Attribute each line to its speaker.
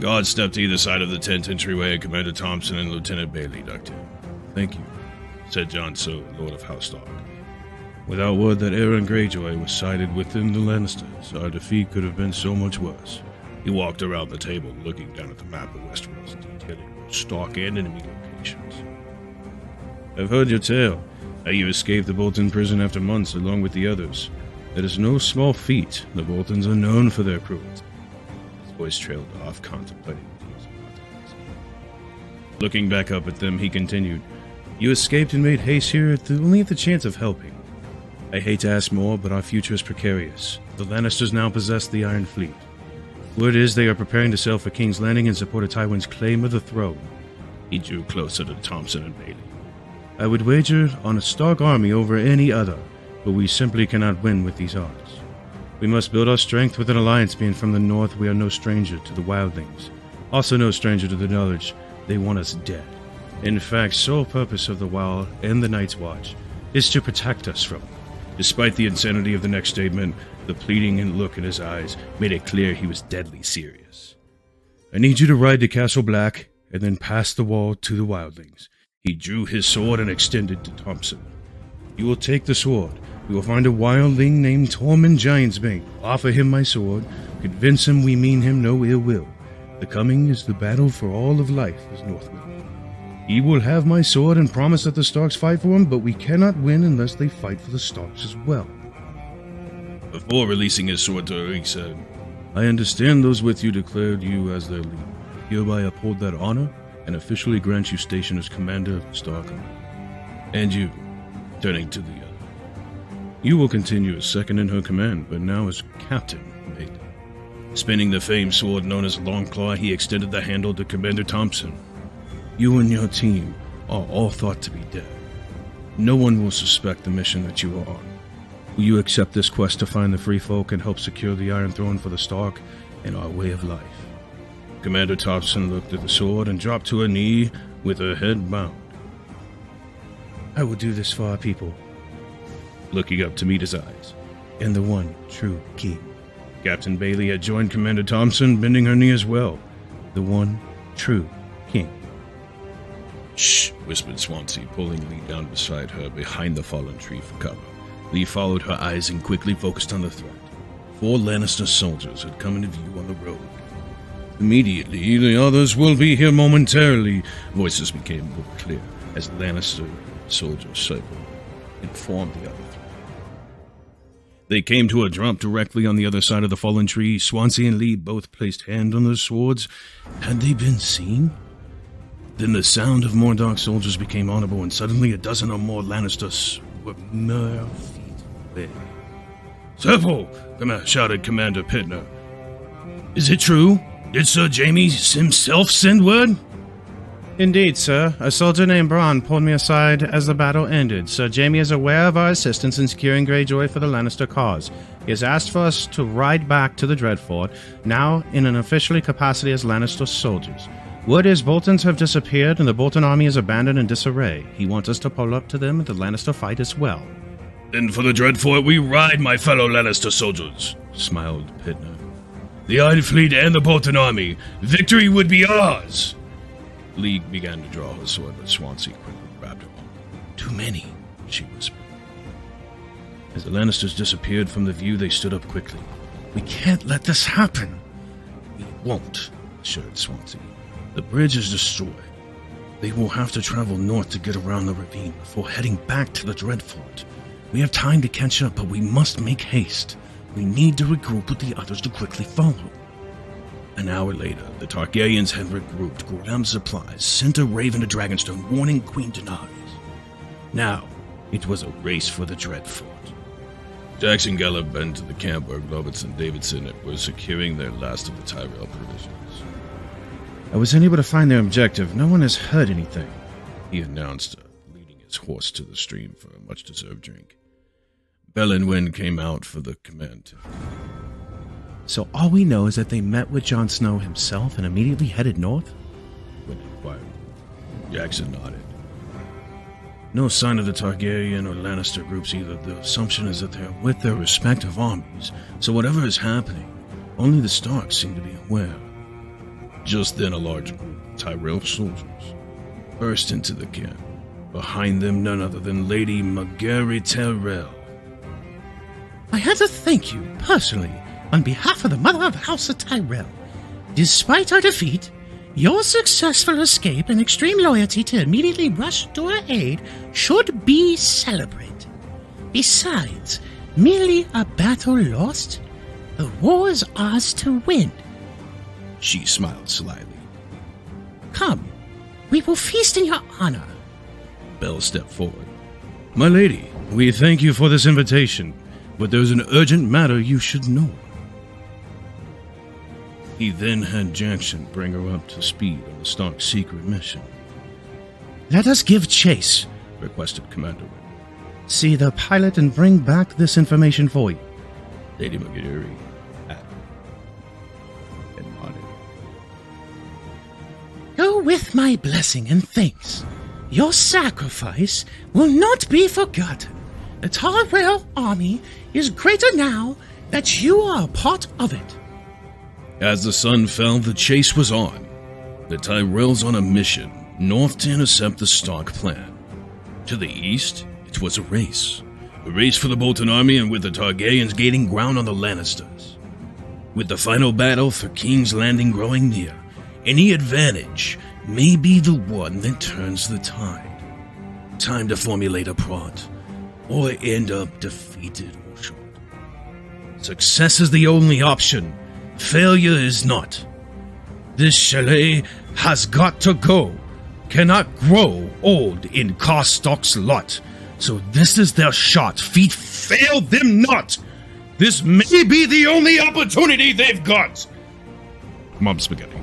Speaker 1: Guards stepped to either side of the tent entryway, and Commander Thompson and Lieutenant Bailey ducked in. "Thank you," said Jon Snow, Lord of House Stark. "Without word that Aeron Greyjoy was sighted within the Lannisters, our defeat could have been so much worse." He walked around the table, looking down at the map of Westeros, detailing both Stark and enemy locations. "I've heard your tale, how you escaped the Bolton prison after months along with the others. That is no small feat. The Boltons are known for their cruelty." His voice trailed off, contemplating the deeds of Martins. Looking back up at them, he continued, "You escaped and made haste here only at the chance of helping. I hate to ask more, but our future is precarious. The Lannisters now possess the Iron Fleet. Word is they are preparing to sail for King's Landing in support of Tywin's claim of the throne." He drew closer to Thompson and Bailey. "I would wager on a Stark army over any other, but we simply cannot win with these odds. We must build our strength with an alliance, being from the north we are no stranger to the wildlings, also no stranger to the knowledge they want us dead. In fact, sole purpose of the Wall and the Night's Watch is to protect us from them." Despite the insanity of the next statement, the pleading and look in his eyes made it clear he was deadly serious. "I need you to ride to Castle Black, and then pass the wall to the wildlings." He drew his sword and extended to Thompson. "You will take the sword. We will find a wildling named Tormund Giantsbane, offer him my sword, convince him we mean him no ill will. The coming is the battle for all of life as Northwood. He will have my sword and promise that the Starks fight for him, but we cannot win unless they fight for the Starks as well." Before releasing his sword to her, he said, "I understand those with you declared you as their leader. Hereby uphold that honor and officially grant you station as commander of the Stark Army. And you," turning to the other, "you will continue as second in her command, but now as Captain Bailey." Spinning the famed sword known as Longclaw, he extended the handle to Commander Thompson. "You and your team are all thought to be dead. No one will suspect the mission that you are on. Will you accept this quest to find the Free Folk and help secure the Iron Throne for the Stark and our way of life?" Commander Thompson looked at the sword and dropped to a knee with her head bowed. "I will do this for our people," looking up to meet his eyes, "and the one true king." Captain Bailey had joined Commander Thompson, bending her knee as well. "The one true king." "Shh," whispered Swansea, pulling Lee down beside her behind the fallen tree for cover. Lee followed her eyes and quickly focused on the threat. 4 Lannister soldiers had come into view on the road. "Immediately, the others will be here momentarily," voices became more clear as Lannister soldiers circled and formed the other 3. They came to a drop directly on the other side of the fallen tree. Swansea and Lee both placed hand on their swords. Had they been seen? Then the sound of more dark soldiers became audible, and suddenly a dozen or more Lannisters were mere feet away. "Seppo!" shouted Commander Pittner. "Is it true? Did Sir Jaime himself send word?"
Speaker 2: "Indeed, sir. A soldier named Bronn pulled me aside as the battle ended. Sir Jaime is aware of our assistance in securing Greyjoy for the Lannister cause. He has asked for us to ride back to the Dreadfort, now in an official capacity as Lannister soldiers. Word is Boltons have disappeared and the Bolton army is abandoned in disarray. He wants us to pull up to them at the Lannister fight as well."
Speaker 1: "Then for the Dreadfort we ride, my fellow Lannister soldiers," smiled Pittner. "The Iron Fleet and the Bolton army. Victory would be ours." Lee began to draw her sword, but Swansea quickly grabbed her arm. "Too many," she whispered. As the Lannisters disappeared from the view, they stood up quickly. "We can't let this happen." "We won't," assured Swansea. "The bridge is destroyed. They will have to travel north to get around the ravine before heading back to the Dreadfort. We have time to catch up, but we must make haste. We need to regroup with the others to quickly follow." An hour later, the Targaryens had regrouped, grabbed supplies, sent a raven to Dragonstone, warning Queen Daenerys. Now, it was a race for the Dreadfort. Jackson galloped into the camp where Roberts and Davidson were securing their last of the Tyrell provisions.
Speaker 2: "I was unable to find their objective. No one has heard anything,"
Speaker 1: he announced, leading his horse to the stream for a much-deserved drink. Bell Wind came out for the command.
Speaker 2: "So all we know is that they met with Jon Snow himself and immediately headed north?"
Speaker 1: Wind inquired. Jackson nodded. "No sign of the Targaryen or Lannister groups either. The assumption is that they're with their respective armies, so whatever is happening, only the Starks seem to be aware." Just then a large group of Tyrell soldiers burst into the camp. Behind them none other than Lady Marguerite Tyrell.
Speaker 2: I had to thank you, personally, on behalf of the Mother of House of Tyrell. Despite our defeat, your successful escape and extreme loyalty to immediately rush to our aid should be celebrated. Besides, merely a battle lost, the war is ours to win.
Speaker 1: She smiled slyly.
Speaker 2: Come, we will feast in your honor.
Speaker 1: Belle stepped forward. My lady, we thank you for this invitation, but there's an urgent matter you should know. He then had Jackson bring her up to speed on the Stark secret mission.
Speaker 2: Let us give chase,
Speaker 1: Requested Commander Wynn.
Speaker 2: See the pilot and bring back this information for you.
Speaker 1: Lady Marguerite added and nodded.
Speaker 2: Go with my blessing and thanks. Your sacrifice will not be forgotten. The Tyrell army is greater now that you are a part of it.
Speaker 1: As the sun fell, the chase was on. The Tyrells on a mission north to intercept the Stark plan. To the east, it was a race. A race for the Bolton army and with the Targaryens gaining ground on the Lannisters. With the final battle for King's Landing growing near, any advantage may be the one that turns the tide. Time to formulate a plot, or end up defeated or short. Success is the only option. Failure is not. This chalet has got to go. Cannot grow old in Karstock's lot. So this is their shot. Feet fail them not. This may be the only opportunity they've got. Mom Spaghetti.